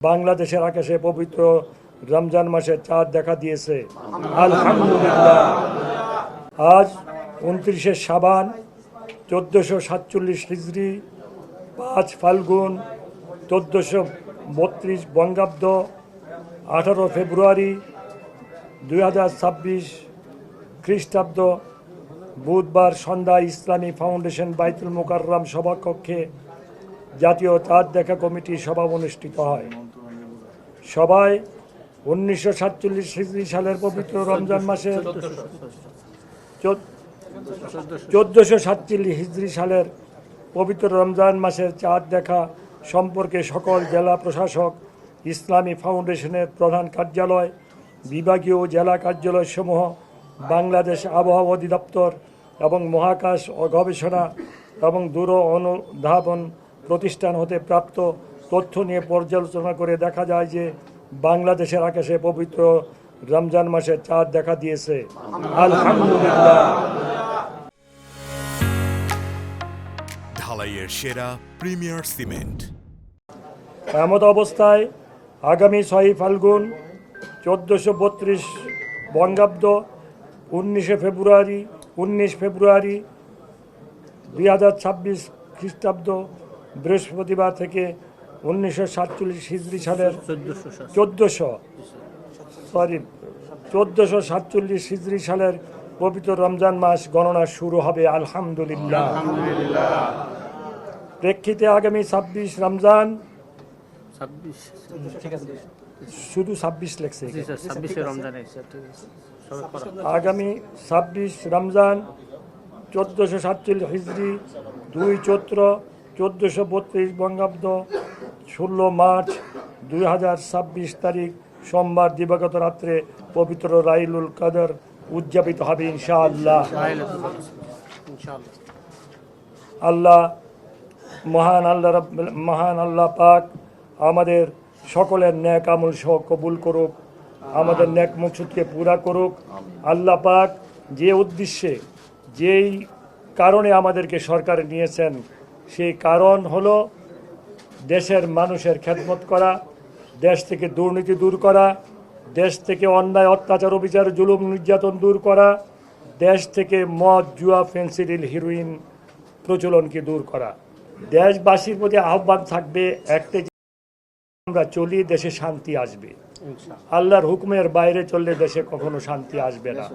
বাংলাদেশের আকাশে পবিত্র রমজান মাসের চাঁদ দেখা দিয়েছে আলহামদুলিল্লাহ। আজ 29শে শাবান 1447 হিজরি, 5 ফাল্গুন 1432 বঙ্গাব্দ, 18 ফেব্রুয়ারি 2026 খ্রিস্টাব্দ, বুধবার সন্ধ্যায় ইসলামী ফাউন্ডেশন বাইতুল মোকাররম সভাকক্ষে জাতীয় চাঁদ দেখা কমিটির সভা অনুষ্ঠিত হয়। সভায় 1947 হিজরি সালের পবিত্র রমজান মাসের 1447 হিজরি সালের পবিত্র রমজান মাসের চাঁদ দেখা সম্পর্কে সকল জেলা প্রশাসক, ইসলামী ফাউন্ডেশনের প্রধান কার্যালয়, বিভাগীয় জেলা কার্যালয়সমূহ, বাংলাদেশ আবহাওয়া অধিদপ্তর এবং মহাকাশ ও গবেষণা এবং দূর অনুধাবন প্রতিষ্ঠান হতে প্রাপ্ত তথ্য নিয়ে পর্যালোচনা করে দেখা যায় যে বাংলাদেশের আকাশে পবিত্র রমজান মাসের চাঁদ দেখা দিয়েছে আলহামদুলিল্লাহ। ঢালাইয়ের সেরা প্রিমিয়ার সিমেন্ট। এমত অবস্থায় আগামী 6 ফাল্গুন 1432 বঙ্গাব্দ, 19 ফেব্রুয়ারি 2026 খ্রিস্টাব্দ বৃহস্পতিবার থেকে 1947 হিজরি সালের 1447 হিজরি সালের পবিত্র রমজান মাস গণনা শুরু হবে আলহামদুলিল্লাহ। প্রেক্ষিতে আগামী 26 রমজান, শুধু 26 লেখছে, আগামী 26 রমজান 1447 হিজরি 2 চৈত্র 1432 বঙ্গাব্দ, 16 মার্চ 2026 তারিখ সোমবার দিবাগত রাত্রে পবিত্র লাইলুল কদর উদযাপিত হবে ইনশাআল্লাহ। মহান আল্লাহ পাক আমাদের সকলের ন্যাক আমল সহ কবুল করুক, আমাদের ন্যাক মকসুদকে পুরা করুক। আল্লাহ পাক যে উদ্দেশ্যে, যেই কারণে আমাদেরকে সরকারে নিয়েছেন, সেই কারণ হলো দেশের মানুষের খেদমত করা, দেশ থেকে দুর্নীতি দূর করা, দেশ থেকে অন্যায় অত্যাচার অবিচার জুলুম নির্যাতন দূর করা, দেশ থেকে মদ জুয়া ফেন্সিডিল হিরোইন প্রচলনকে দূর করা। দেশবাসীর প্রতি আহ্বান থাকবে একটাই, আমরা চলি, দেশে শান্তি আসবে। আল্লাহর হুকুমের বাইরে চললে দেশে কখনো শান্তি আসবে না।